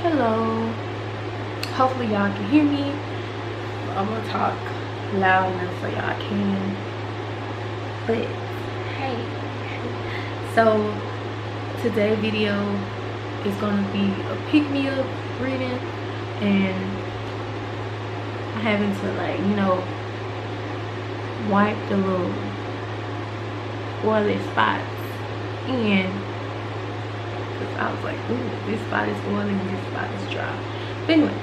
Hello. Hopefully y'all can hear me. I'm gonna talk loud enough so y'all can. But hey, so today's video is gonna be a pick-me-up reading, and I'm having to, like, you know, wipe the little oily spots in, because I was like, ooh, this spot is oily and this spot is dry. But anyway,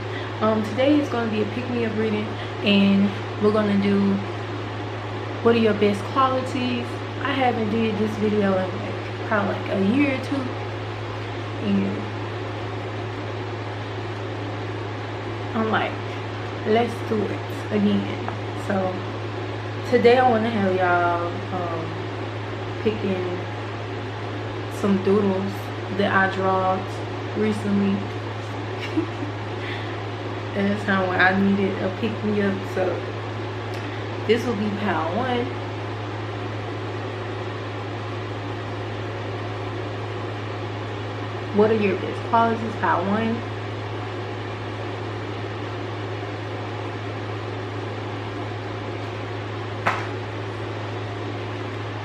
today is going to be a pick-me-up reading, and we're going to do what are your best qualities. I haven't did this video in like probably like a year or two, and I'm like, let's do it again. So today I want to have y'all picking some doodles that I drawed recently. And it's time when I needed a pick-me-up. So this will be pile 1. What are your best qualities? Pile 1.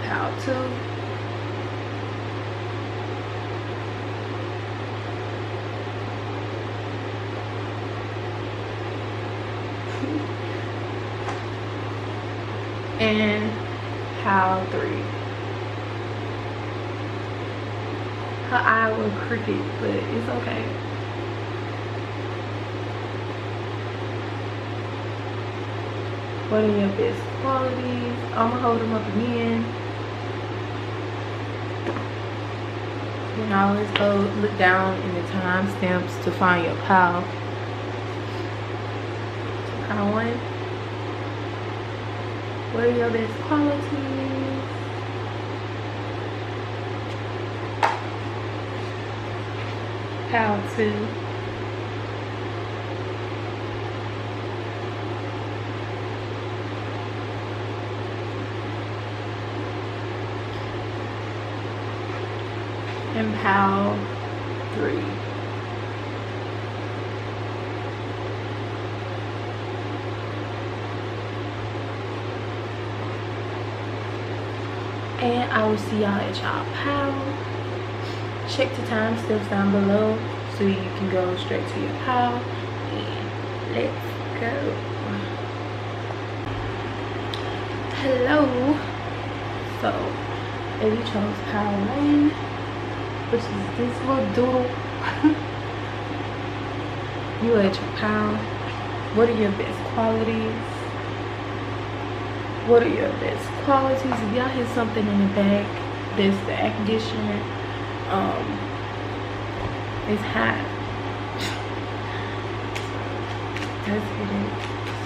Pile 2. And pile 3. Her eye was crooked, but it's okay. What are your best qualities? I'm gonna hold them up again. You can always go look down in the timestamps to find your pile. So pile 1. What are your best qualities? Pile 2. And pile 3. And I will see y'all at y'all pile. Check the timestamps down below so you can go straight to your pile. And let's go. Hello. So, if you chose pile 1, which is this little doodle, you at your pile. What are your best qualities? What are your best qualities? If y'all hit something in the back, that's the air conditioner. It's hot. Let's get it.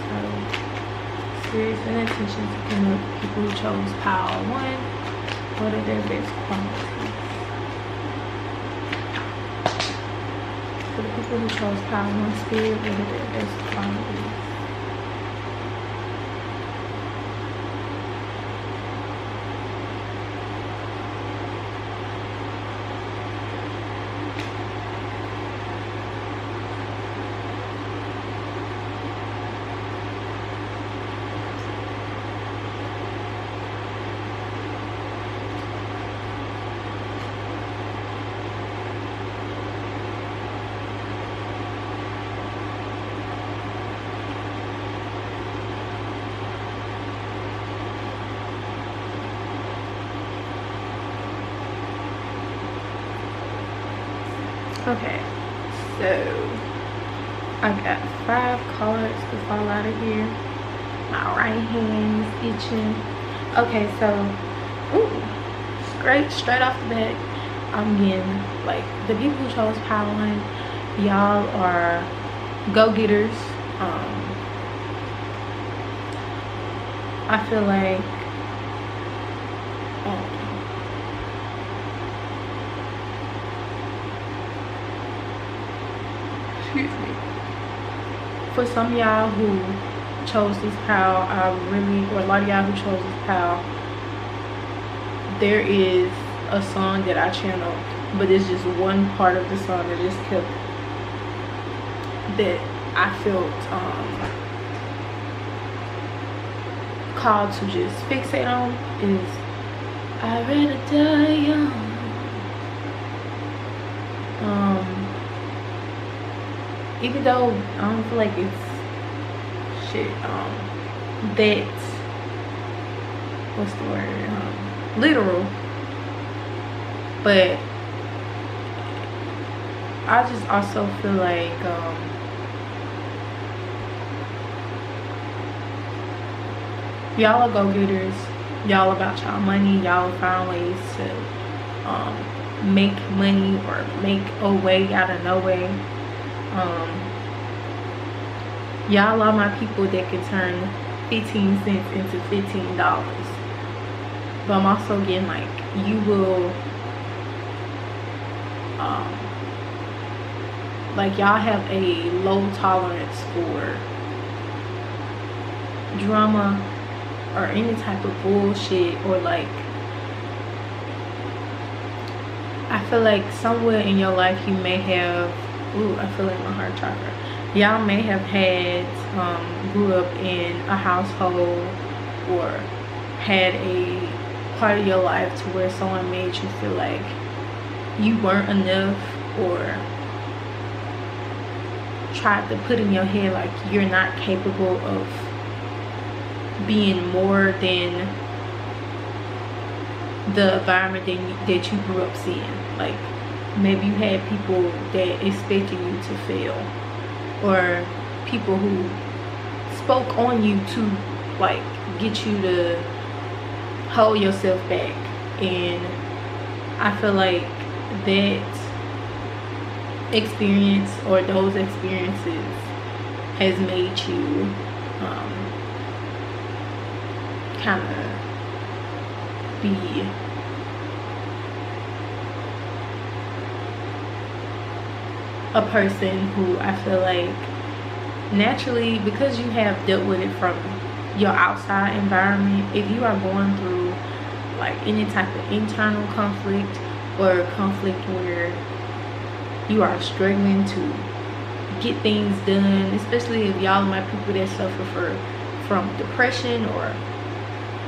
So, serious and attention to people who chose pile 1. What are their best qualities? For the people who chose pile 1 spirit, what are their best qualities? Okay, so I got 5 cards to fall out of here. My right hand is itching. Okay, so straight off the bat, I'm getting, like, the people who chose pile 1, y'all are go-getters. I feel like excuse me. For some of y'all who chose this pile, or a lot of y'all who chose this pile, there is a song that I channeled, but it's just one part of the song that just kept that I felt called to just fixate on is I'd rather die young. Even though I don't feel like it's shit, that, what's the word, literal, but I just also feel like y'all are go-getters, y'all about y'all money, y'all find ways to make money or make a way out of no way. Y'all are my people that can turn 15 cents into $15, but I'm also getting like you will like y'all have a low tolerance for drama or any type of bullshit, or like I feel like somewhere in your life you may have, ooh, I feel like my heart chakra, y'all may have had grew up in a household or had a part of your life to where someone made you feel like you weren't enough, or tried to put in your head like you're not capable of being more than the environment that you grew up seeing. Like maybe you had people that expected you to fail, or people who spoke on you to like get you to hold yourself back. And I feel like that experience or those experiences has made you kind of be a person who I feel like naturally, because you have dealt with it from your outside environment, if you are going through like any type of internal conflict or conflict where you are struggling to get things done, especially if y'all are my people that suffer from depression, or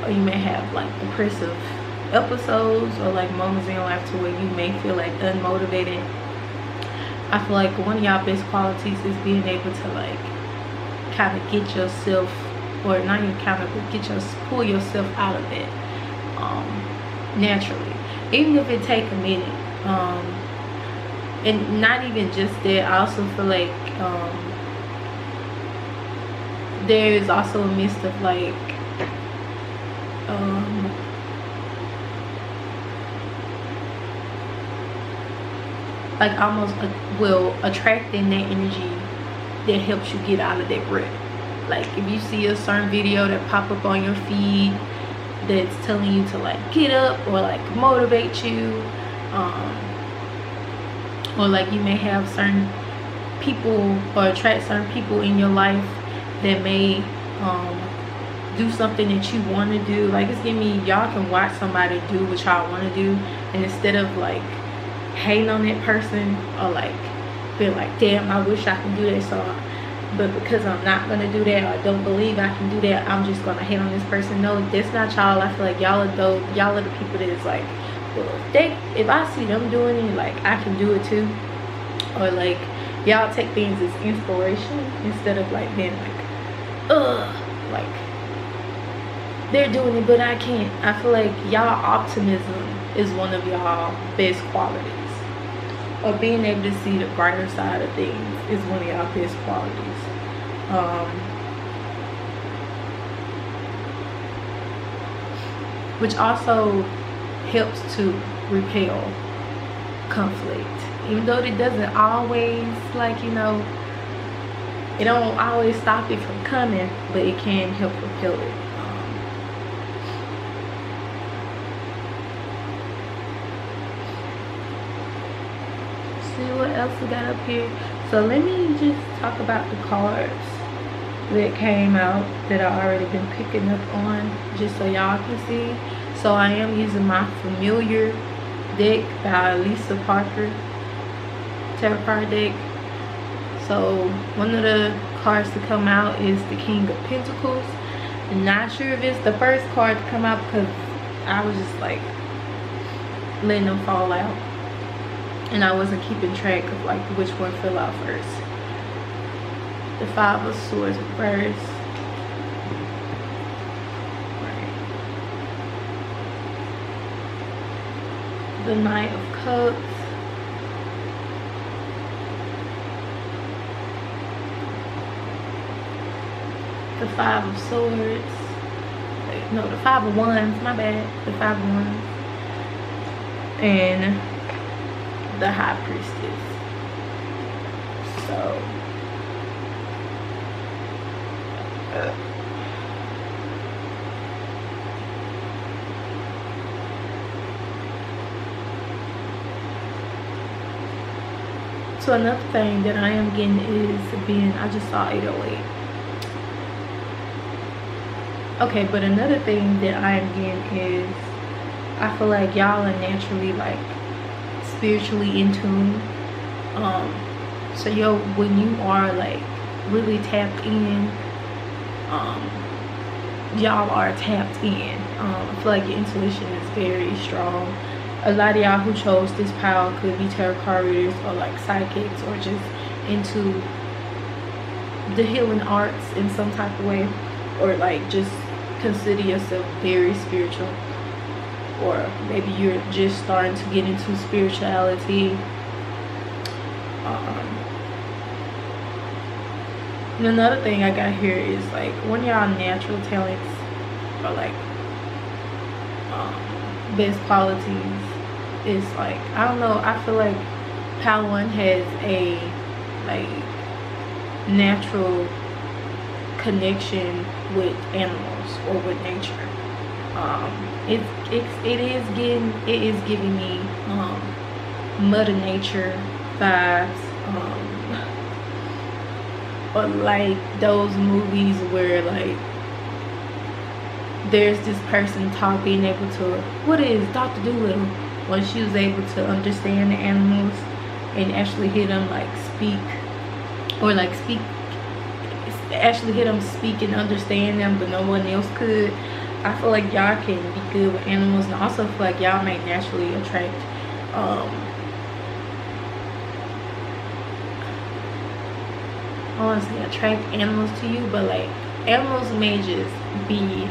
you may have like depressive episodes or like moments in your life to where you may feel like unmotivated. I feel like one of y'all best qualities is being able to like kind of get yourself, or not even kind of, but pull yourself out of it naturally, even if it take a minute. And not even just that, I also feel like there is also a mist of like almost attracting that energy that helps you get out of that rut. Like if you see a certain video that pop up on your feed that's telling you to like get up or like motivate you, or like you may have certain people or attract certain people in your life that may do something that you want to do. Like it's giving me, y'all can watch somebody do what y'all want to do, and instead of like hating on that person or like feel like damn I wish I could do that, so but because I'm not gonna do that, or I don't believe I can do that, I'm just gonna hate on this person. No, that's not y'all. I feel like y'all are dope. Y'all are the people that is like, well, if I see them doing it, like I can do it too. Or like y'all take things as inspiration instead of like being like, ugh, like they're doing it but I can't. I feel like y'all optimism is one of y'all best qualities, or being able to see the brighter side of things is one of y'all best qualities. Which also helps to repel conflict, even though it doesn't always, like, you know, it don't always stop it from coming, but it can help repel it. See what else we got up here. So let me just talk about the cards that came out that I already been picking up on, just so y'all can see. So I am using my Familiar deck by Lisa Parker tarot card deck. So one of the cards to come out is the King of Pentacles. I'm not sure if it's the first card to come out because I was just like letting them fall out, and I wasn't keeping track of like which one fell out first. The Five of Swords reversed. The Knight of Cups. The Five of Swords. No, the Five of Wands, my bad. The Five of Wands. And the High Priestess. So so another thing that I am getting is I just saw 808. Okay, but another thing that I am getting is I feel like y'all are naturally like spiritually in tune. So when you are like really tapped in, y'all are tapped in. I feel like your intuition is very strong. A lot of y'all who chose this power could be tarot card readers or like psychics or just into the healing arts in some type of way, or like just consider yourself very spiritual, or maybe you're just starting to get into spirituality. And another thing I got here is like one of y'all natural talents or like best qualities is like, I don't know, I feel like Pal One has a like natural connection with animals or with nature. It is giving me Mother Nature vibes, or like those movies where like there's this person being able to, what is Dr. Doolittle, when she was able to understand the animals and actually hear them like speak, or like actually hear them speak and understand them, but no one else could. I feel like y'all can be good with animals, and I also feel like y'all may naturally attract I want to say attract animals to you, but like animals may just be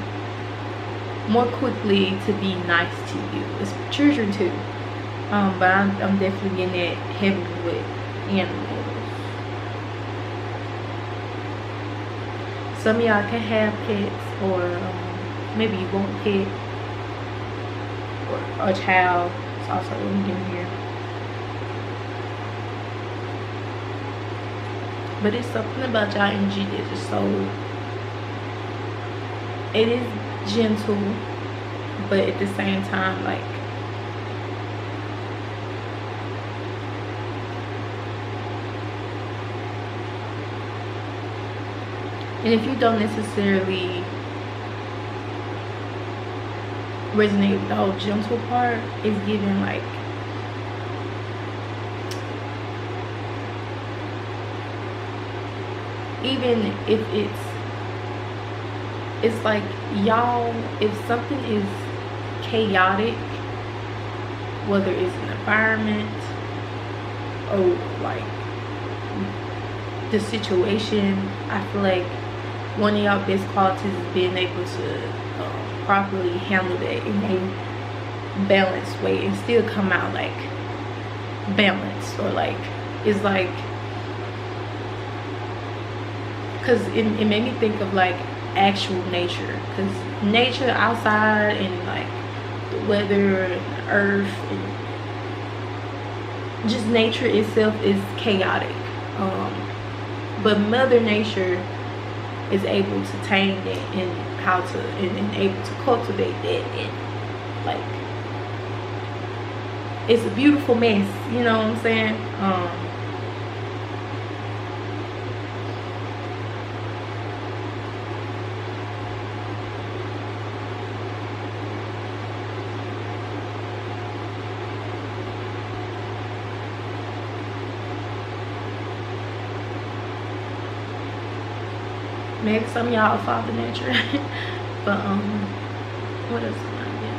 more quickly to be nice to you. It's children too, but I'm definitely getting it heavily with animals. Some of y'all can have pets, or maybe you won't pet, or a child. It's also what I'm getting here. But it's something about y'all energy that is so, it is gentle, but at the same time, like, and if you don't necessarily resonate with the whole gentle part, it's giving like even if it's like y'all, if something is chaotic, whether it's an environment or like the situation, I feel like one of y'all best qualities is being able to properly handle that in a balanced way and still come out like balanced, or like it's like, because it made me think of like actual nature, because nature outside and like the weather and the earth and just nature itself is chaotic, but Mother Nature is able to tame it and how to and able to cultivate that, and like it's a beautiful mess, you know what I'm saying? maybe some of y'all father nature. But what else can I do?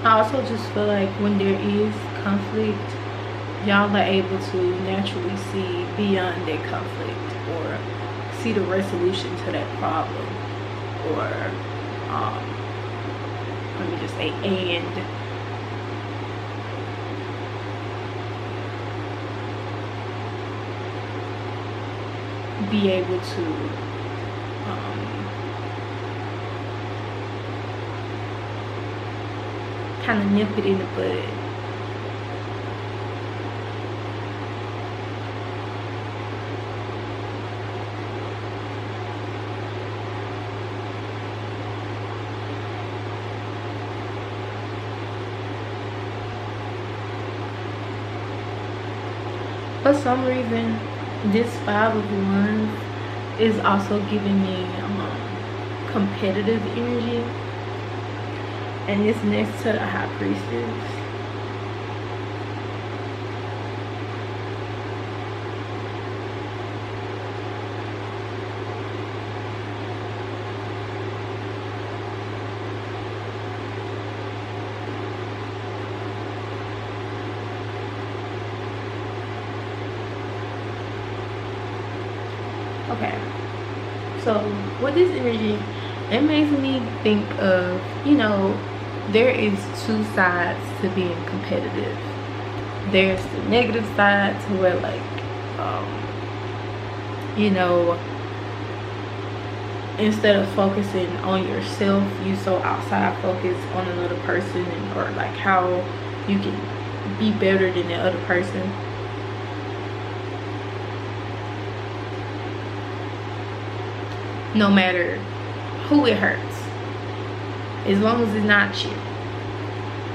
I also just feel like when there is conflict, y'all are able to naturally see beyond that conflict, or see the resolution to that problem, or let me just say, and be able to kind of nip it in the bud. For some reason, this 5 of Wands is also giving me competitive energy. And it's next to the High Priestess. Okay, so with this energy, it makes me think of, you know, there is 2 sides to being competitive. There's the negative side, to where, like, you know, instead of focusing on yourself, you so outside focus on another person, or like how you can be better than the other person. No matter who it hurts, as long as it's not you.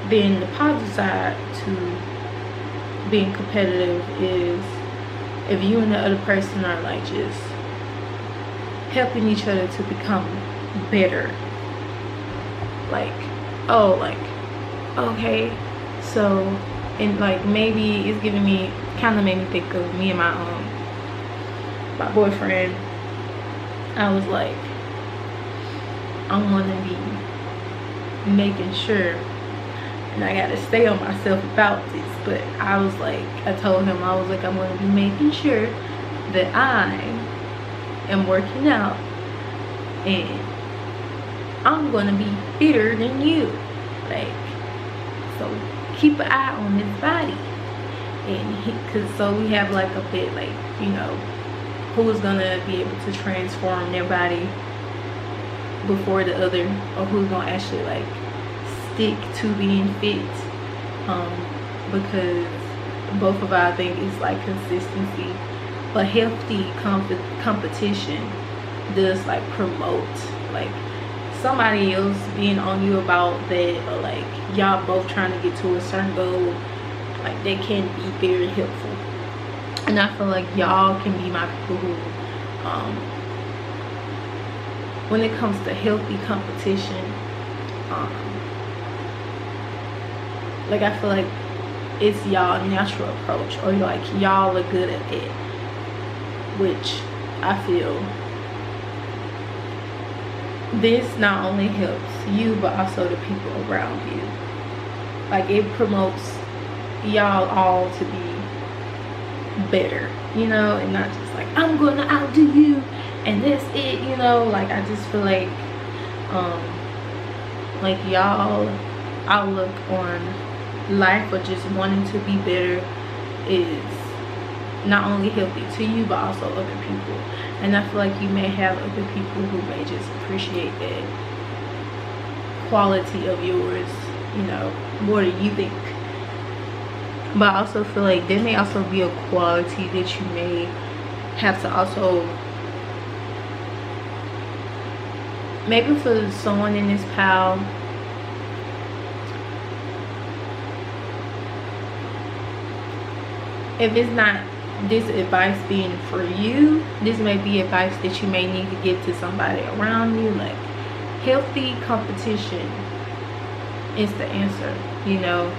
Then the positive side to being competitive is if you and the other person are like just helping each other to become better. Like, oh, like, okay, so, and like maybe it's giving me, kind of made me think of me and my boyfriend. I was like, I want to be making sure, and I gotta stay on myself about this, but I was like, I told him, I was like, I'm going to be making sure that I am working out, and I'm going to be fitter than you, like, so keep an eye on his body. And cause so we have like a bit, like, you know, who's gonna be able to transform their body before the other, or who's gonna actually like stick to being fit, because both of our thing is like consistency. But healthy competition does like promote like somebody else being on you about that, or like y'all both trying to get to a certain goal. Like that can be very helpful. And I feel like y'all can be my people who, when it comes to healthy competition, like I feel like it's y'all natural approach, or like y'all are good at it, which I feel this not only helps you but also the people around you. Like it promotes y'all all to be better, you know, and not just like I'm gonna outdo you and that's it, you know. Like I just feel like like y'all outlook on life or just wanting to be better is not only healthy to you but also other people. And I feel like you may have other people who may just appreciate that quality of yours, you know, more than you think. But I also feel like there may also be a quality that you may have to also, maybe for someone in this pile, if it's not this advice being for you, this may be advice that you may need to give to somebody around you. Like, healthy competition is the answer, you know,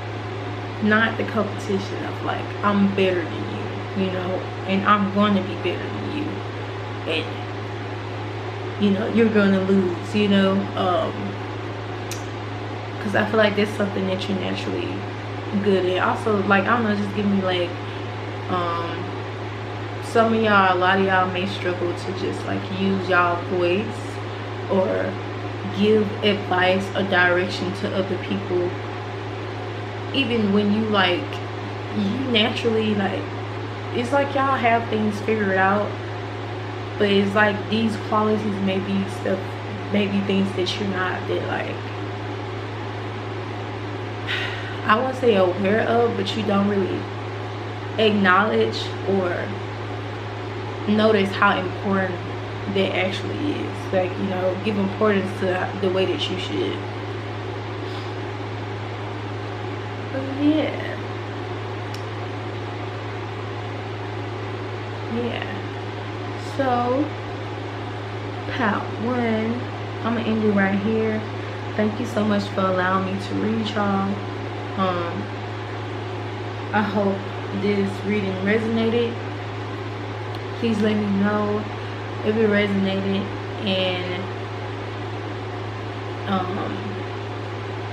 not the competition of like, I'm better than you, you know, and I'm going to be better than you, and you know, you're going to lose, you know, because I feel like that's something that you're naturally good at. Also, like, I don't know, just give me like, some of y'all, a lot of y'all may struggle to just like use y'all voice or give advice or direction to other people, even when you like, you naturally, like, it's like y'all have things figured out, but it's like these qualities may be stuff, maybe things that you're not, that like, I won't say aware of, but you don't really acknowledge or notice how important that actually is. Like, you know, give importance to the way that you should. But yeah, so part 1, I'm gonna end it right here. Thank you so much for allowing me to read y'all. I hope this reading resonated. Please let me know if it resonated, and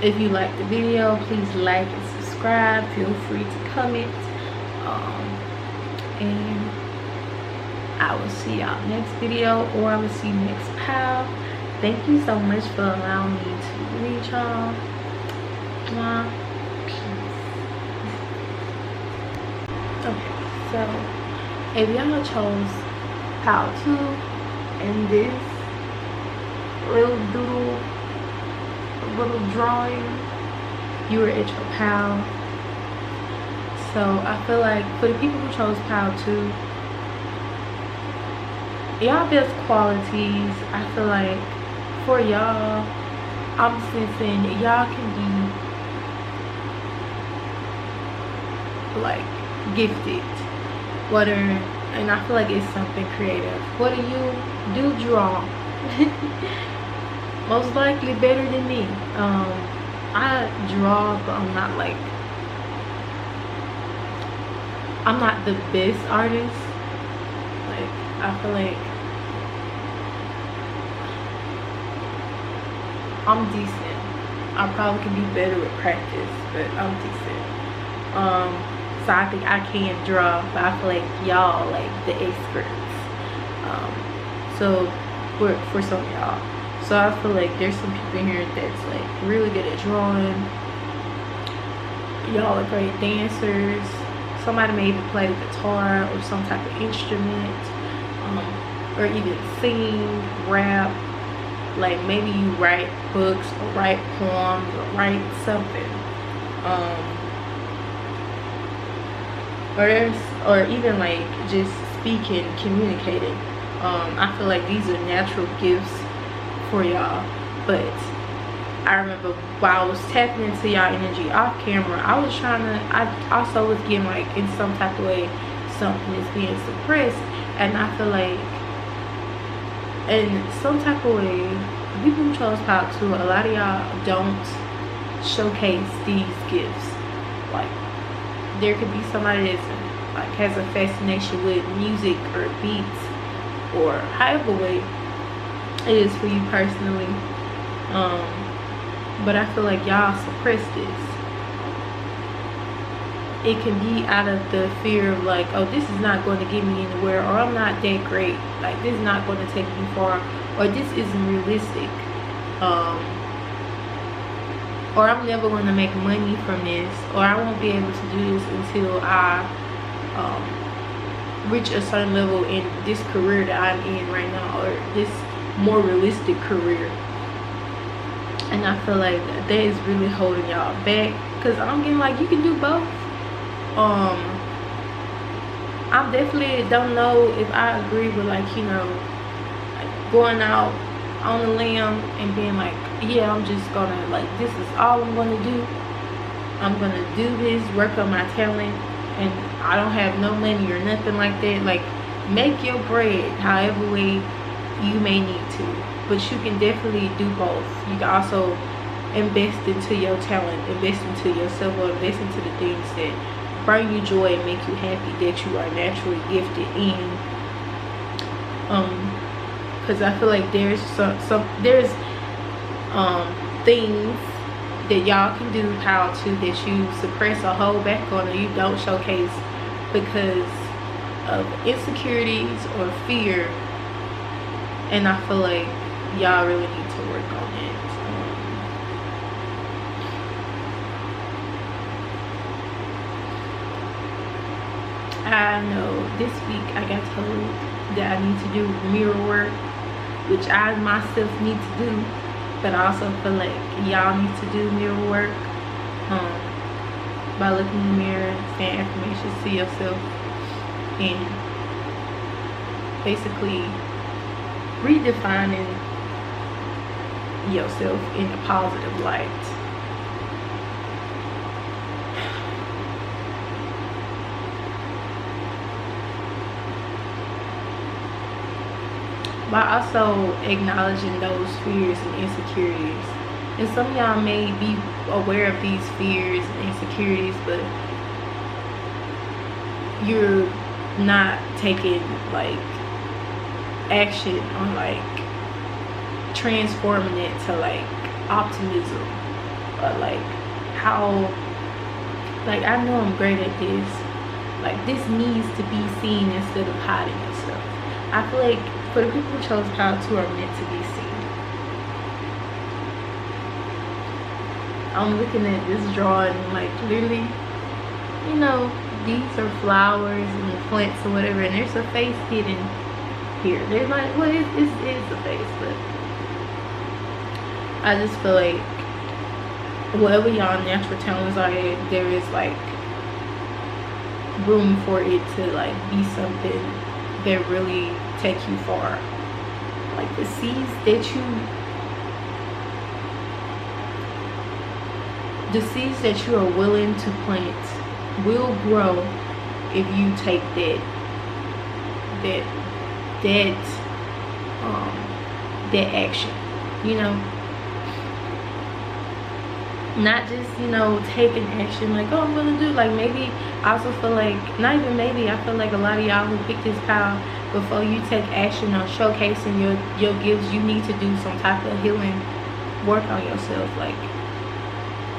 if you like the video, please like and subscribe. Feel free to comment, and I will see y'all next video, or I will see you next pal. Thank you so much for allowing me to read y'all. Peace. Okay, so if y'all chose pile 2 and this little doodle, little drawing, you were at your pile. So I feel like for the people who chose pile 2, y'all best qualities, I feel like for y'all, I'm sensing y'all can be like gifted, whether, and I feel like it's something creative. What do you do? Draw. Most likely better than me. I draw, but I'm not like, I'm not the best artist. Like, I feel like I'm decent. I probably can be better with practice, but I'm decent. So I think I can draw, but I feel like y'all like the experts. So for some of y'all, so I feel like there's some people in here that's like really good at drawing. Y'all are great dancers. Somebody may even play the guitar or some type of instrument, or even sing, rap. Like maybe you write books or write poems or write something. Or even like just speaking, communicating. I feel like these are natural gifts for y'all. But I remember while I was tapping into y'all energy off camera, I was trying to, I also was getting like in some type of way something is being suppressed, and I feel like in some type of way people who chose pop 2, a lot of y'all don't showcase these gifts. Like, there could be somebody that's like has a fascination with music or beats, or however way it is for you personally, but I feel like y'all suppress this. It can be out of the fear of like, oh, this is not going to get me anywhere, or I'm not that great, like this is not going to take me far, or this isn't realistic. or I'm never going to make money from this, or I won't be able to do this until I reach a certain level in this career that I'm in right now, or this more realistic career. And I feel like that is really holding y'all back, because I'm getting like, you can do both. I definitely don't know if I agree with, like, you know, like going out on a limb and being like, yeah, I'm just gonna, like, this is all I'm gonna do. I'm gonna do this, work on my talent, and I don't have no money or nothing like that. Like, make your bread however way you may need to, but you can definitely do both. You can also invest into your talent, invest into yourself, or invest into the things that bring you joy and make you happy, that you are naturally gifted in. Because I feel like there's there's things that y'all can do, how to, that you suppress or hold back on, or you don't showcase because of insecurities or fear. And I feel like y'all really need to work on it. I know this week I got told that I need to do mirror work, which I myself need to do, but I also feel like y'all need to do mirror work by looking in the mirror, saying affirmations to yourself, and basically redefining yourself in a positive light. By also acknowledging those fears and insecurities. And some of y'all may be aware of these fears and insecurities, but you're not taking like action on like transforming it to like optimism, or like how, like, I know I'm great at this, like this needs to be seen instead of hiding yourself. I feel like for the people who chose pile 2 are meant to be seen. I'm looking at this drawing, like, literally, you know, these are flowers and plants or whatever, and there's a face hidden here. There's like, well, it is a face, but I just feel like whatever y'all natural talents are, there is like room for it to like be something that really take you far. Like the seeds that you are willing to plant will grow if you take that action, you know. Not just, you know, taking action like, oh, I'm gonna do, like, maybe I also feel like, not even maybe, I feel like a lot of y'all who pick this pile, before you take action on showcasing your gifts, you need to do some type of healing work on yourself, like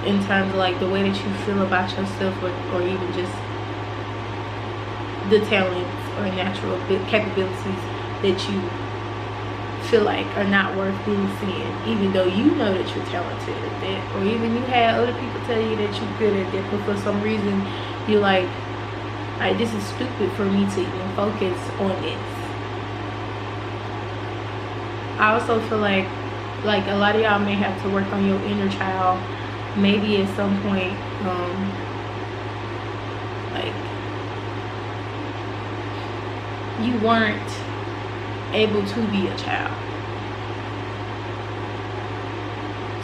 in terms of like the way that you feel about yourself, or even just the talents or natural capabilities that you feel like are not worth being seen, even though you know that you're talented at that, or even you had other people tell you that you're good at that, but for some reason you're like, this is stupid for me to even focus on this. I also feel like a lot of y'all may have to work on your inner child, maybe at some point, like you weren't able to be a child,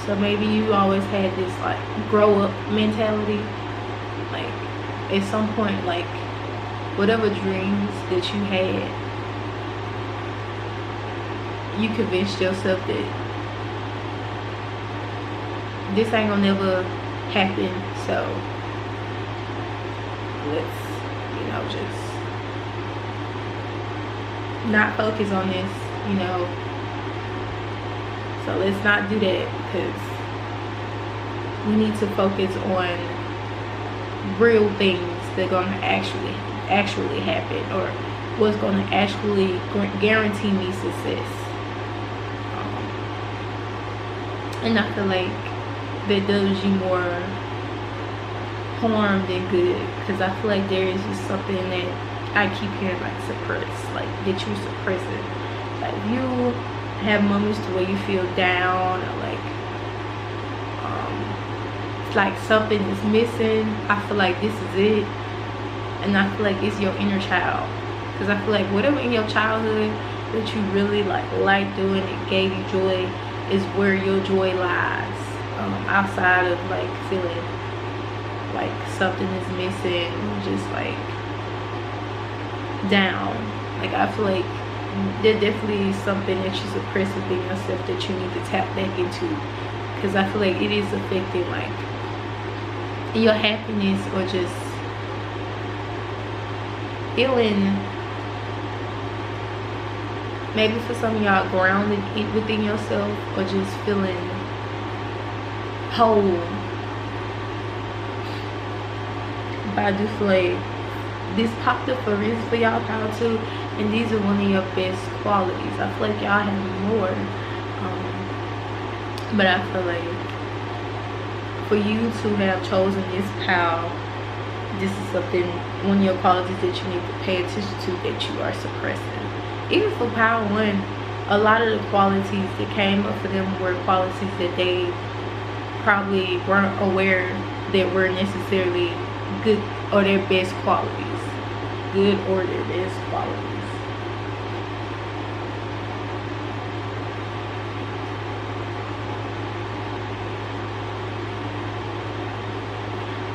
so maybe you always had this like grow up mentality. Like at some point, like whatever dreams that you had, you convinced yourself that this ain't gonna never happen, so let's, you know, just not focus on this, you know. So let's not do that, because we need to focus on real things that are gonna actually happen, or what's gonna actually guarantee me success. And I feel like that does you more harm than good. Because I feel like there is just something that I keep hearing, like suppress, like that you're suppressing. Like you have moments to where you feel down, or like it's like something is missing. I feel like this is it, and I feel like it's your inner child. Because I feel like whatever in your childhood that you really like doing, it gave you joy, is where your joy lies. Outside of like feeling like something is missing, just like down. Like I feel like there's definitely something that you suppress within yourself that you need to tap back into. Because I feel like it is affecting like your happiness, or just feeling, maybe for some of y'all, grounded within yourself, or just feeling whole. But I do feel like this popped up for a reason for y'all power too, and these are one of your best qualities. I feel like y'all have more, but I feel like for you to have chosen this pal, this is something, one of your qualities that you need to pay attention to, that you are suppressing. Even for power one, a lot of the qualities that came up for them were qualities that they probably weren't aware that were necessarily good, or their best qualities. Good or their best qualities.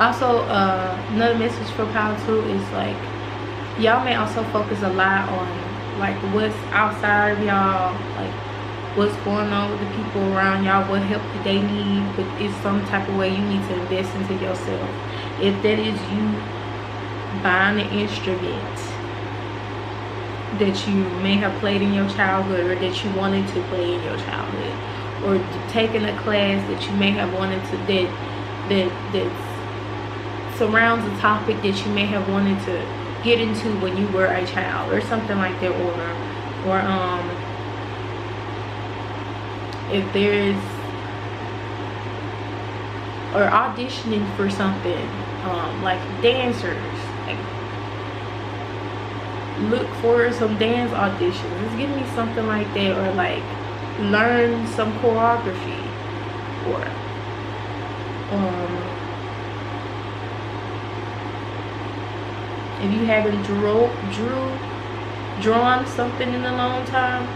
Also, another message for power 2 is like, y'all may also focus a lot on like what's outside of y'all, like what's going on with the people around y'all, what help do they need, but it's some type of way you need to invest into yourself. If that is you buying an instrument that you may have played in your childhood, or that you wanted to play in your childhood, or taking a class that you may have wanted to, that surrounds a topic that you may have wanted to get into when you were a child, or something like that, or if there's, or auditioning for something, like dancers, like look for some dance auditions. Just give me something like that, or like learn some choreography, or if you haven't drawn something in a long time,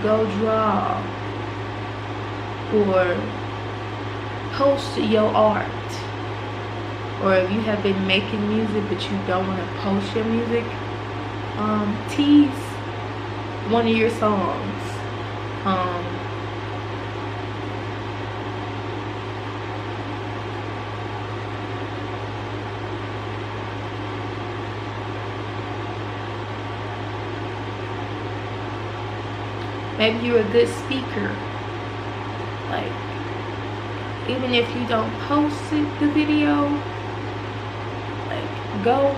go draw, or post your art. Or if you have been making music but you don't want to post your music, tease one of your songs. Maybe you're a good speaker. Like, even if you don't post it, the video, like, go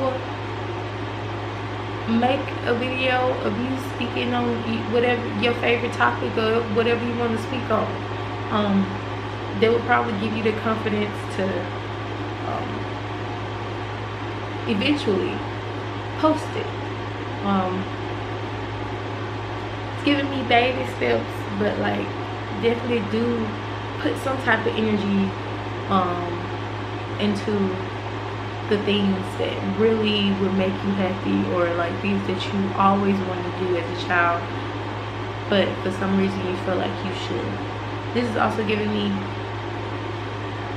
make a video of you speaking on whatever your favorite topic, or whatever you want to speak on. They will probably give you the confidence to eventually post it. It's giving me baby steps, but like definitely do put some type of energy into the things that really would make you happy, or like things that you always want to do as a child, but for some reason you feel like you should. This is also giving me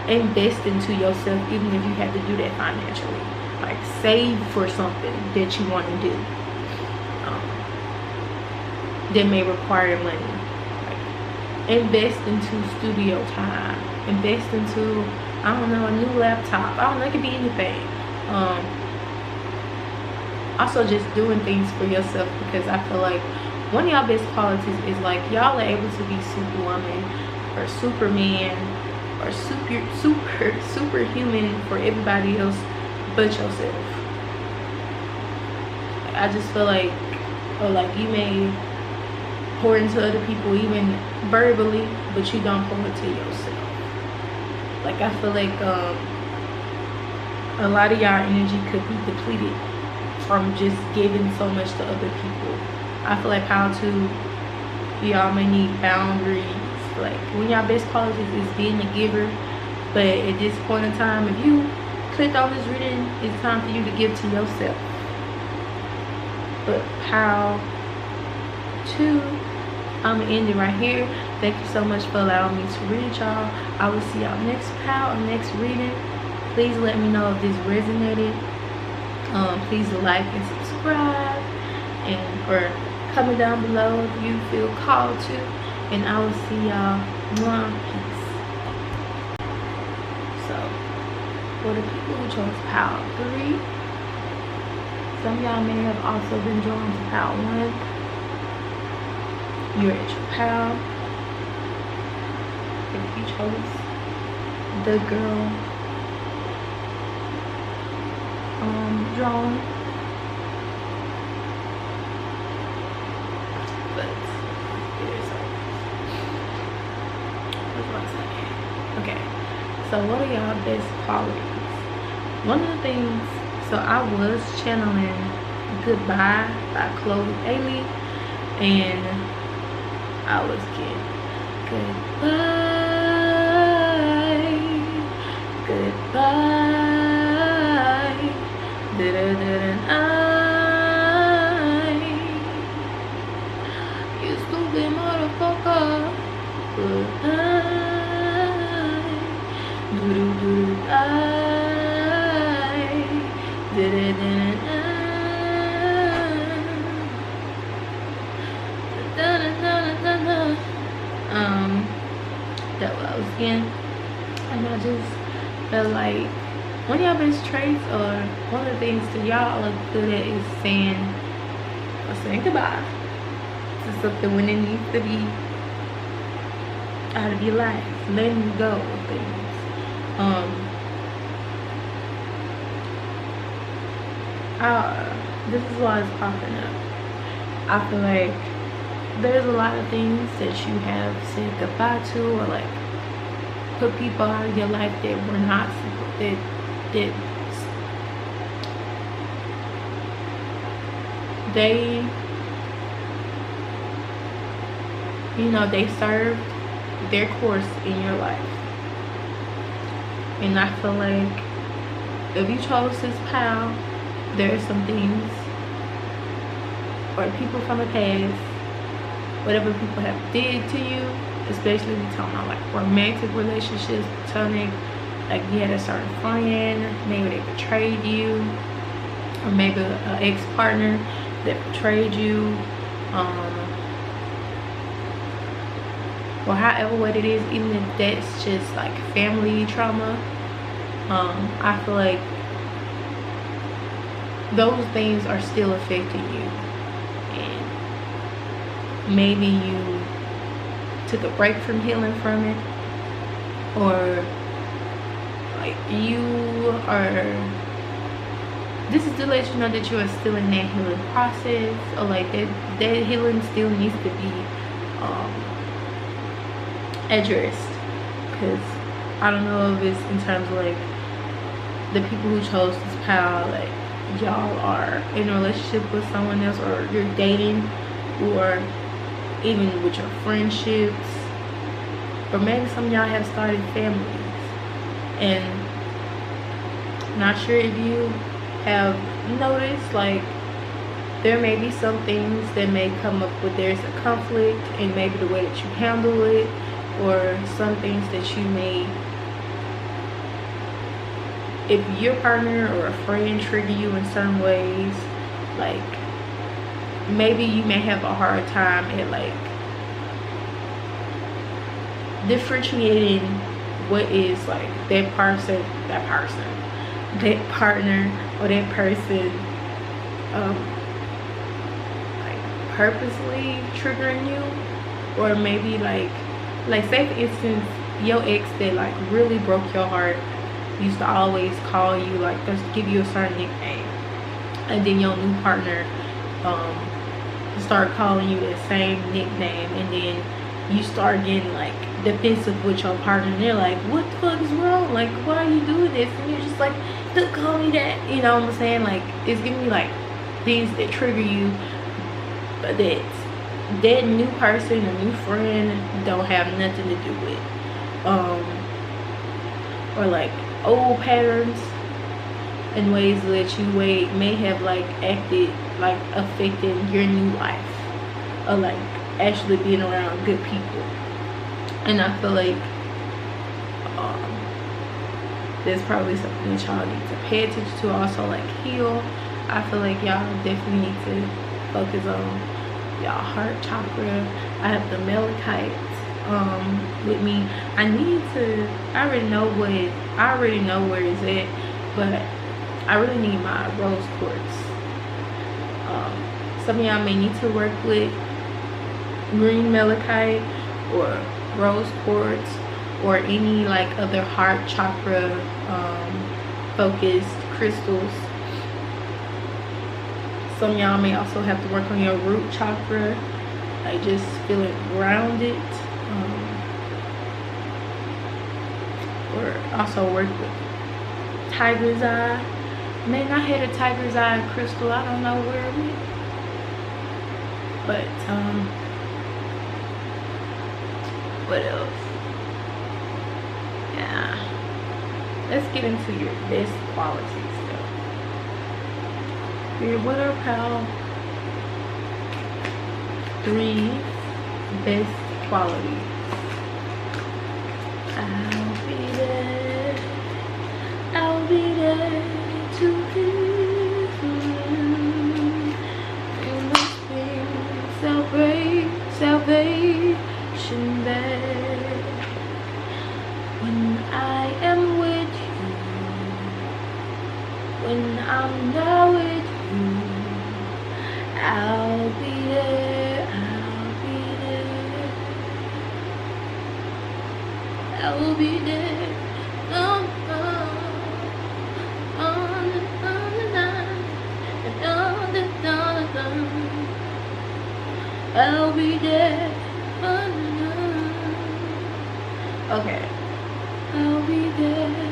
invest into yourself, even if you have to do that financially. Like, save for something that you want to do that may require money. Like, invest into studio time, invest into, I don't know, a new laptop. I don't know, it could be anything. Also just doing things for yourself, because I feel like one of y'all best qualities is like y'all are able to be superwoman or superman or superhuman for everybody else but yourself. I just feel like, or like you may pour into other people even verbally, but you don't pour into yourself. Like I feel like a lot of y'all energy could be depleted from just giving so much to other people. I feel like Pile 2, y'all may need boundaries. Like one of y'all best qualities is being a giver, but at this point in time, if you clicked on this reading, it's time for you to give to yourself. But Pile 2, I'm gonna end it right here. Thank you so much for allowing me to read y'all. I will see y'all next Pile or next reading. Please let me know if this resonated. Please like and subscribe, and or comment down below if you feel called to. And I will see y'all. Peace. So for the people who chose Pile 3, some of y'all may have also been drawn to Pile 1. You're at your Pile. If you chose the girl drawn, but okay, so what are y'all best qualities? One of the things, so I was channeling Goodbye by Cleo Sol, and I was getting goodbye, I you stupid motherfucker, goodbye, doodoo, I that what I was getting, and I just felt like one of y'all best traits, or one of the things that y'all are good at, is saying goodbye to something when it needs to be out of your life, letting go of things. This is why it's popping up. I feel like there's a lot of things that you have said goodbye to, or like put people out of your life that were not that they, you know, they served their course in your life. And I feel like if you chose this Pile, there are some things, or people from the past, whatever people have did to you, especially we talking about like romantic relationships, platonic, like you had a certain friend, maybe they betrayed you, or maybe an ex-partner that betrayed you, or however what it is, even if that's just like family trauma. I feel like those things are still affecting you, and maybe you took a break from healing from it, or like you are, this is to let you know that you are still in that healing process, or like that healing still needs to be addressed. Because I don't know if it's in terms of like the people who chose this Pile, like y'all are in a relationship with someone else, or you're dating, or even with your friendships, or maybe some of y'all have started families. And not sure if you have noticed, like there may be some things that may come up with there's a conflict, and maybe the way that you handle it, or some things that you may, if your partner or a friend trigger you in certain ways, like maybe you may have a hard time at like differentiating what is like that partner, or that person like purposely triggering you, or maybe like say for instance your ex that like really broke your heart used to always call you, like just give you a certain nickname, and then your new partner start calling you that same nickname, and then you start getting like defensive with your partner, and they're like, what the fuck is wrong? Like, why are you doing this? And you're just like, don't call me that. You know what I'm saying? Like, it's giving me like things that trigger you, but that new person or new friend don't have nothing to do with, or like old patterns and ways that you may have like acted like affecting your new life, or like actually being around good people. And I feel like there's probably something that y'all need to pay attention to, also like heal. I feel like y'all definitely need to focus on y'all heart chakra. I have the malachite with me. I already know where it's at, but I really need my rose quartz. Some of y'all may need to work with green malachite or rose quartz or any like other heart chakra focused crystals. Some of y'all may also have to work on your root chakra, like just feeling grounded, or also work with tiger's eye. May not have a tiger's eye crystal, I don't know where it is, but what else? Yeah, let's get into your best qualities though. What are pal 3 best qualities? I'll be there to give you. You must bring salvation there. When I am with you, when I'm not with you, I'll be there, I'll be there. On the night, and on the dawn, I'll be there. Okay, I'll be there.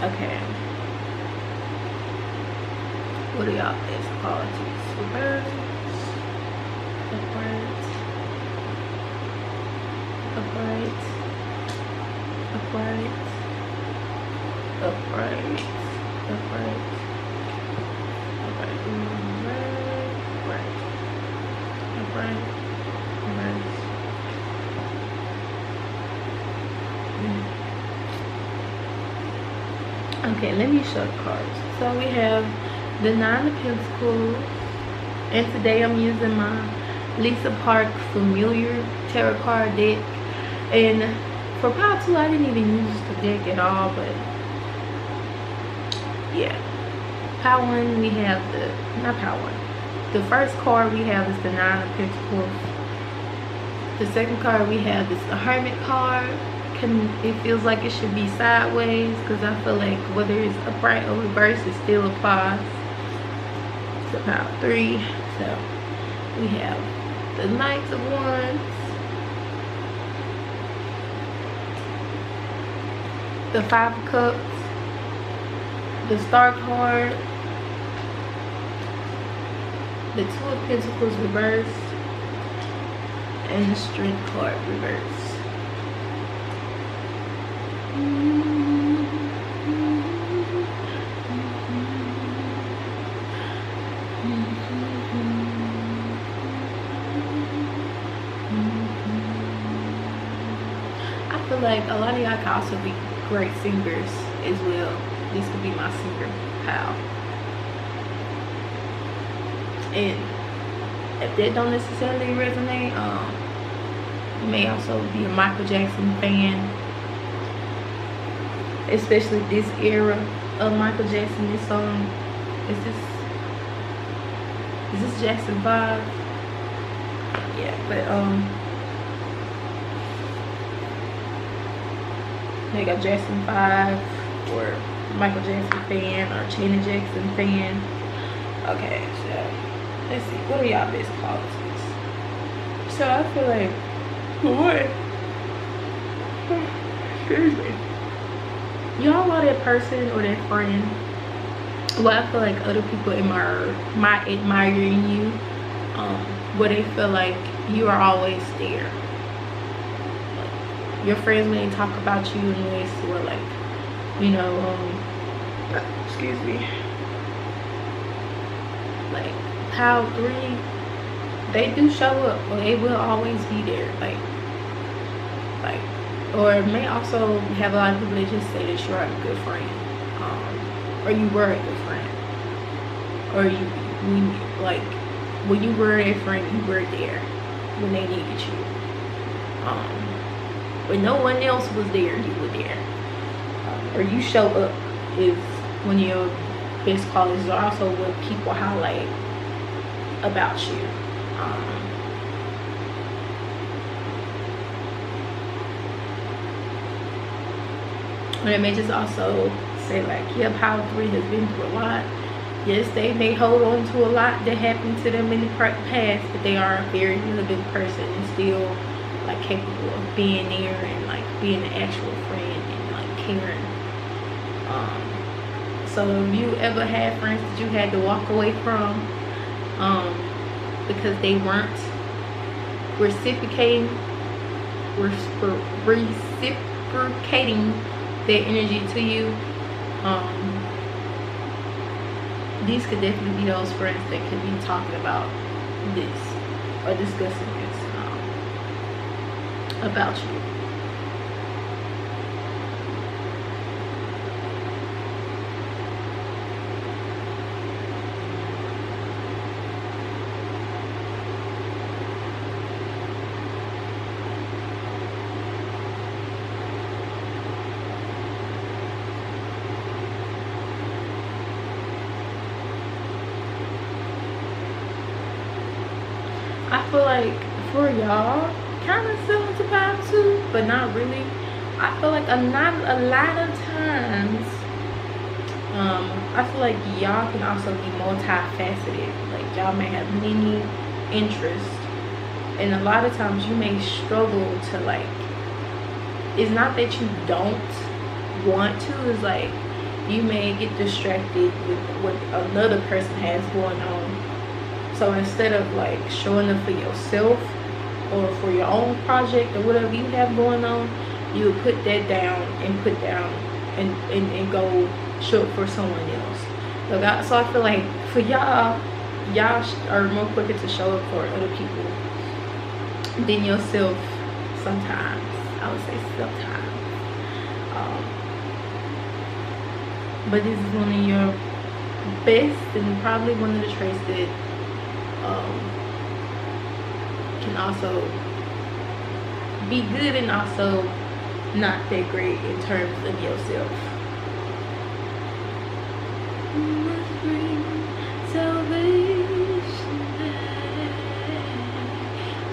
Okay. What are y'all best qualities? Reverse, upright, upright, upright, upright, upright, upright, upright, upright. Okay, let me show the cards. So we have the 9 of Pentacles, and today I'm using my Lisa Park Familiar Tarot card deck. And for pile 2, I didn't even use the deck at all, but yeah. Pile 1, we have not pile 1. The first card we have is the 9 of Pentacles. The second card we have is the Hermit card. It feels like it should be sideways, because I feel like whether it's upright or reverse, it still applies to pile 3. So we have the Knight of Wands, the 5 of Cups, the Star card, the 2 of Pentacles reverse, and the Strength card reverse. I feel like a lot of y'all can also be great singers as well. This could be my singer pal. And if that don't necessarily resonate, you may also be a Michael Jackson fan, especially this era of Michael Jackson. This song, is this Jackson 5? Yeah, but like a Jackson 5 or Michael Jackson fan or Janet Jackson fan. Okay, so let's see, what are y'all best qualities? So I feel like, what? Excuse me. Y'all are that person or that friend. Well, I feel like other people admiring you, where they feel like you are always there. Like, your friends, when they talk about you in ways where, like, you know, excuse me, like Power 3, they do show up, or they will always be there. Like, or it may also have a lot of people that just say that you're a good friend, or you were a good friend, or when you were a friend, you were there when they needed you. When no one else was there, you were there. Or you show up is one of your best qualities. Are also what people highlight about you. And it may just also say like, yeah, Power 3 has been through a lot. Yes, they may hold on to a lot that happened to them in the past, but they are a very good person and still like capable of being there and like being an actual friend and like caring. So if you ever had friends that you had to walk away from because they weren't reciprocating their energy to you, these could definitely be those friends that could be talking about this or discussing this about you. I feel like for y'all, kind of similar to Power 2, but not really. I feel like a lot of times, I feel like y'all can also be multifaceted. Like y'all may have many interests, and a lot of times you may struggle to like. It's not that you don't want to. It's like you may get distracted with what another person has going on. So instead of like showing up for yourself or for your own project or whatever you have going on, you would put that down and and go show up for someone else. So I feel like for y'all are more quicker to show up for other people than yourself sometimes. I would say sometimes. But this is one of your best and probably one of the traits that can also be good and also not that great in terms of yourself.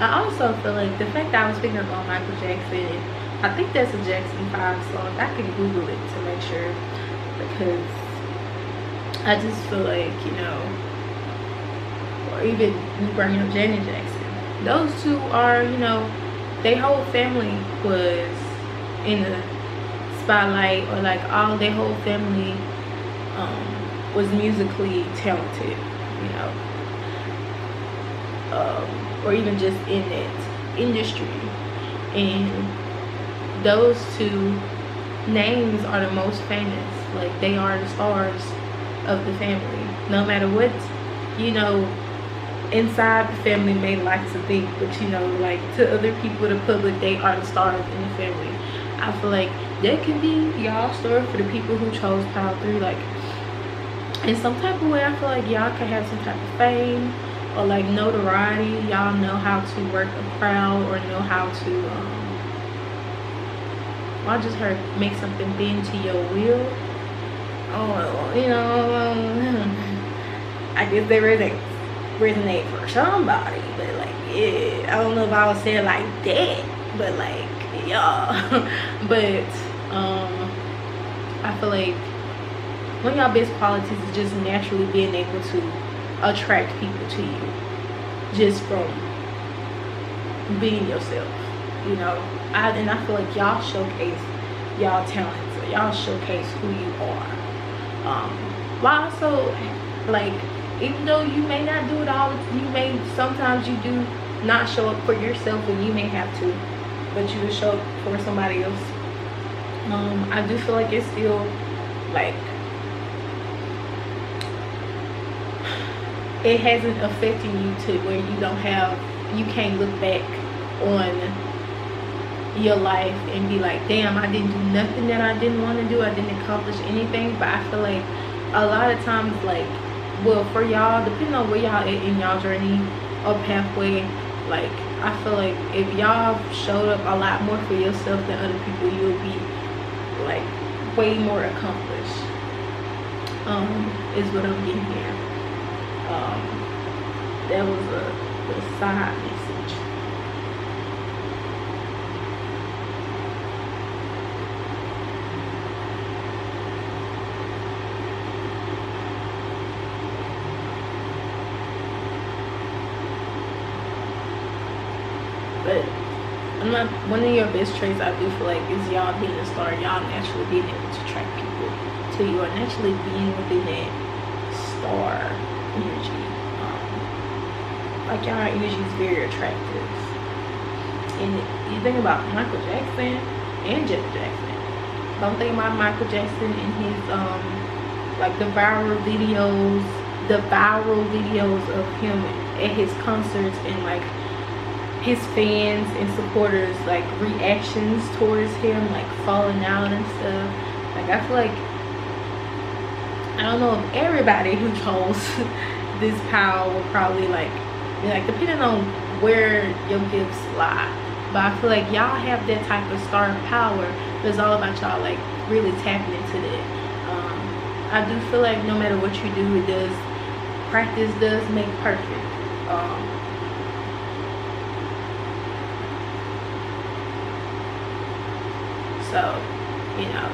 I also feel like the fact that I was thinking about Michael Jackson, I think that's a Jackson 5 song. I can Google it to make sure, because I just feel like, you know, or even you bring up Janet Jackson, those two are, you know, their whole family was in the spotlight, or like all their whole family was musically talented, you know, or even just in that industry. And those two names are the most famous. Like they are the stars of the family, no matter what, you know, inside the family may like to think, but you know, like to other people, the public, they are the stars in the family. I feel like that can be y'all story for the people who chose Power 3. Like in some type of way, I feel like y'all can have some type of fame or like notoriety. Y'all know how to work a crowd, or know how to I just heard make something bend to your will. Oh, you know, I guess they resonate for somebody, but like, yeah, I don't know if I would say it like that, but like, yeah. But I feel like one of y'all best qualities is just naturally being able to attract people to you just from being yourself, you know. And I feel like y'all showcase y'all talents, or y'all showcase who you are. While also, like, even though you may not do it all, sometimes you do not show up for yourself when you may have to, but you will show up for somebody else. I do feel like it's still like it hasn't affected you to where you can't look back on your life and be like, damn, I didn't do nothing that I didn't want to do, I didn't accomplish anything. But I feel like a lot of times, like, well, for y'all, depending on where y'all at in y'all journey or pathway, like, I feel like if y'all showed up a lot more for yourself than other people, you'll be like way more accomplished, is what I'm getting here. That was a side message. But one of your best traits, I do feel like, is y'all being a star, y'all naturally being able to attract people to you, or naturally being within that star energy. Like, y'all energy is very attractive. And you think about Michael Jackson and Janet Jackson. Don't think about Michael Jackson and his like the viral videos of him at his concerts, and like his fans and supporters, like, reactions towards him, like falling out and stuff. Like, I feel like, I don't know if everybody who chose this power will probably like depending on where your gifts lie, but I feel like y'all have that type of star power. It's all about y'all like really tapping into that. I do feel like no matter what you do, practice does make perfect. So, you know,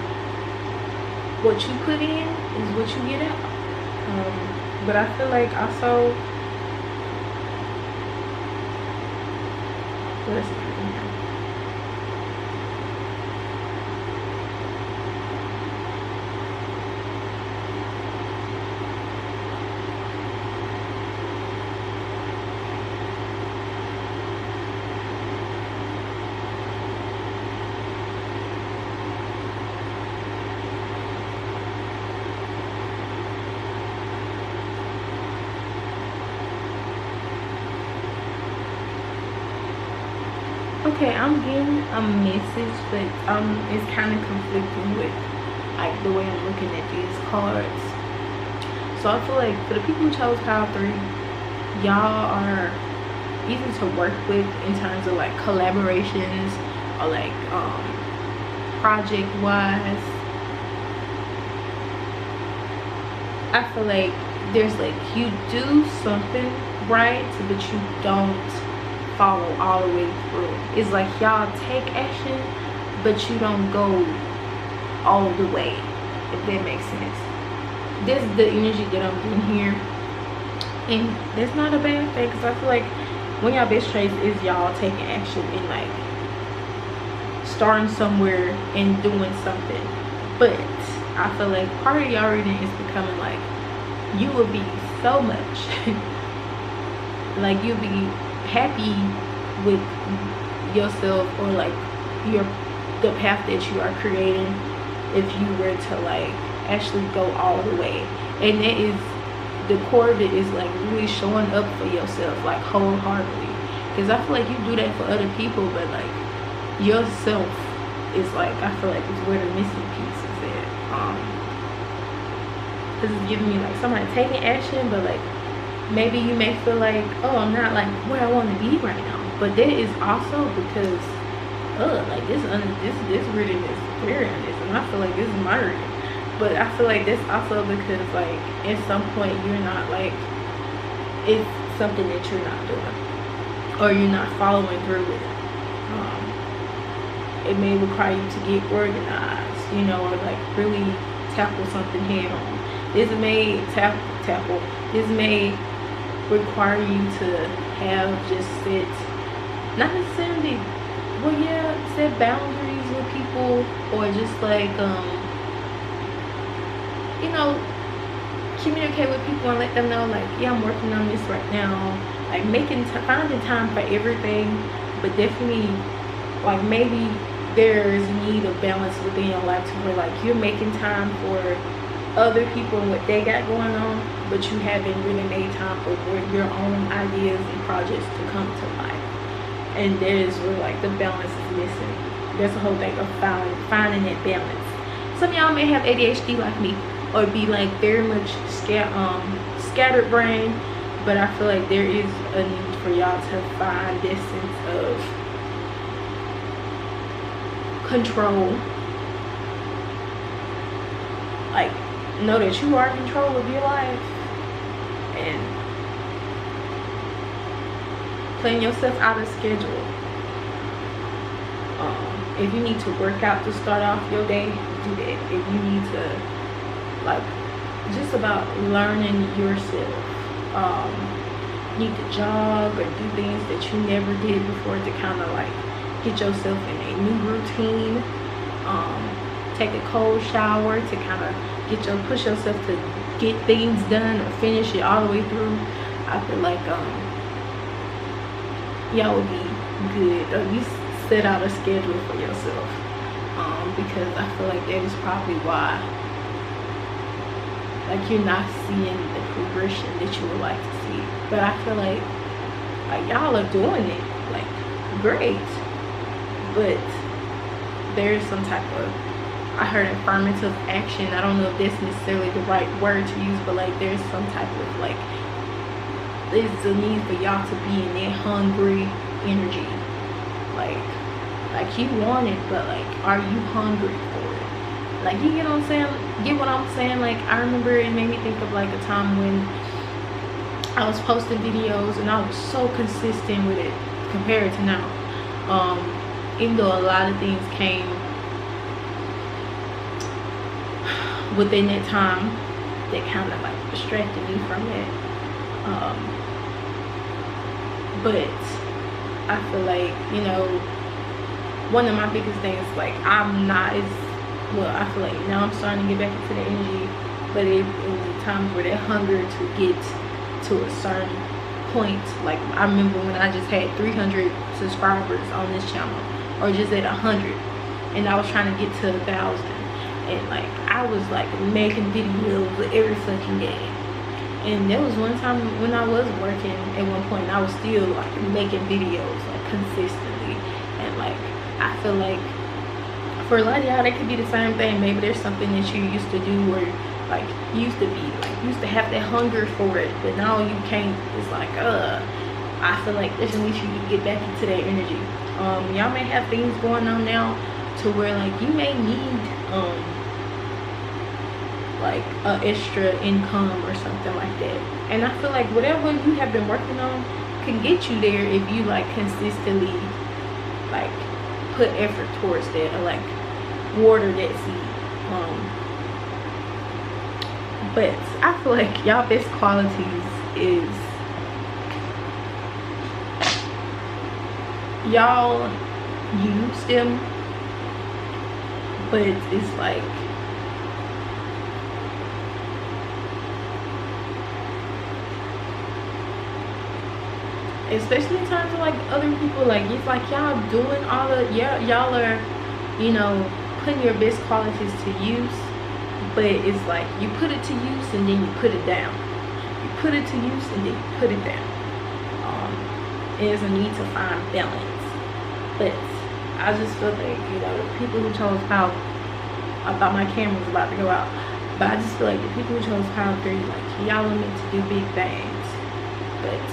what you put in is what you get out. But I feel like also, let's see here. Okay, I'm getting a message, but it's kind of conflicting with like the way I'm looking at these cards. So I feel like for the people who chose Power 3, y'all are easy to work with in terms of like collaborations or like project wise. I feel like there's like, you do something right, but you don't follow all the way through. It's like y'all take action, but you don't go all the way, if that makes sense. This is the energy that I'm getting here, and that's not a bad thing, because I feel like one of y'all best traits is y'all taking action and like starting somewhere and doing something. But I feel like part of y'all reading is becoming like, you will be so much like, you'll be happy with yourself, or like the path that you are creating, if you were to like actually go all the way. And that is the core of it, is like really showing up for yourself like wholeheartedly, because I feel like you do that for other people, but like yourself is like, I feel like is where the missing piece is at. Because it's giving me like somebody taking action, but like maybe you may feel like, oh, I'm not like where I want to be right now. But that is also because like this reading is very honest, and I feel like this is my reading. But I feel like this also because like at some point you're not like, it's something that you're not doing, or you're not following through with. It may require you to get organized, you know, or like really tackle something head on. This may tackle. This may require you to have just set, not necessarily, well, yeah, set boundaries with people, or just like you know, communicate with people and let them know, like, yeah, I'm working on this right now. Like finding time for everything, but definitely, like, maybe there's need of balance within your life to where, like, you're making time for other people and what they got going on, but you haven't really made time for your own ideas and projects to come to life. And there's where, like, the balance is missing. That's the whole thing of finding that balance. Some of y'all may have ADHD like me, or be like very much scattered brain, but I feel like there is a need for y'all to find this sense of control. Like, know that you are in control of your life, and plan yourself out a schedule. If you need to work out to start off your day, do that. If you need to, like, just about learning yourself, need to jog or do things that you never did before to kind of like get yourself in a new routine, take a cold shower to kind of push yourself to get things done or finish it all the way through. I feel like y'all would be good, or at least set out a schedule for yourself, because I feel like that is probably why, like, you're not seeing the progression that you would like to see. But I feel like y'all are doing it, like, great, but there's some type of, I heard affirmative action, I don't know if that's necessarily the right word to use, but like there's some type of, like, there's a need for y'all to be in that hungry energy, like you want it, but like, are you hungry for it? Like, you get what I'm saying? Get what I'm saying? Like, I remember it made me think of like a time when I was posting videos and I was so consistent with it compared to now. Even though a lot of things came within that time that kind of like distracted me from it. But I feel like, you know, one of my biggest things, like, I'm not as well, I feel like now I'm starting to get back into the energy, but it was times where that hunger to get to a certain point, like, I remember when I just had 300 subscribers on this channel, or just at 100, and I was trying to get to 1,000, and like, I was like making videos every fucking day. And there was one time when I was working at one point, and I was still like making videos like consistently, and like, I feel like for a lot of y'all that could be the same thing. Maybe there's something that you used to do, or like used to have that hunger for it, but now you can't. It's like, I feel like there's a need you to get back into that energy. Y'all may have things going on now to where like you may need like an extra income or something like that, and I feel like whatever you have been working on can get you there if you like consistently like put effort towards that, or like water that seed. But I feel like y'all best qualities is y'all use them, but it's like, especially in times of like other people, like, it's like y'all doing all the, y'all are, you know, putting your best qualities to use, but it's like you put it to use and then you put it down, you put it to use and then you put it down. There's a need to find balance. But I just feel like, you know, the people who chose Power, I thought my camera was about to go out, but I just feel like the people who chose Power 3, like, y'all are meant to do big things, but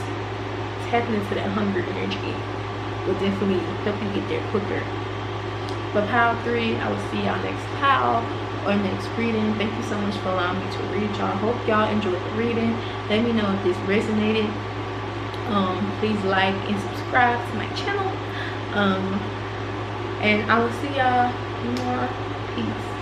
tapping into that hunger energy will definitely help you get there quicker. But Power 3, I will see y'all next Power or next reading. Thank you so much for allowing me to read y'all. Hope y'all enjoyed the reading. Let me know if this resonated. Please like and subscribe to my channel. And I will see y'all more. Peace.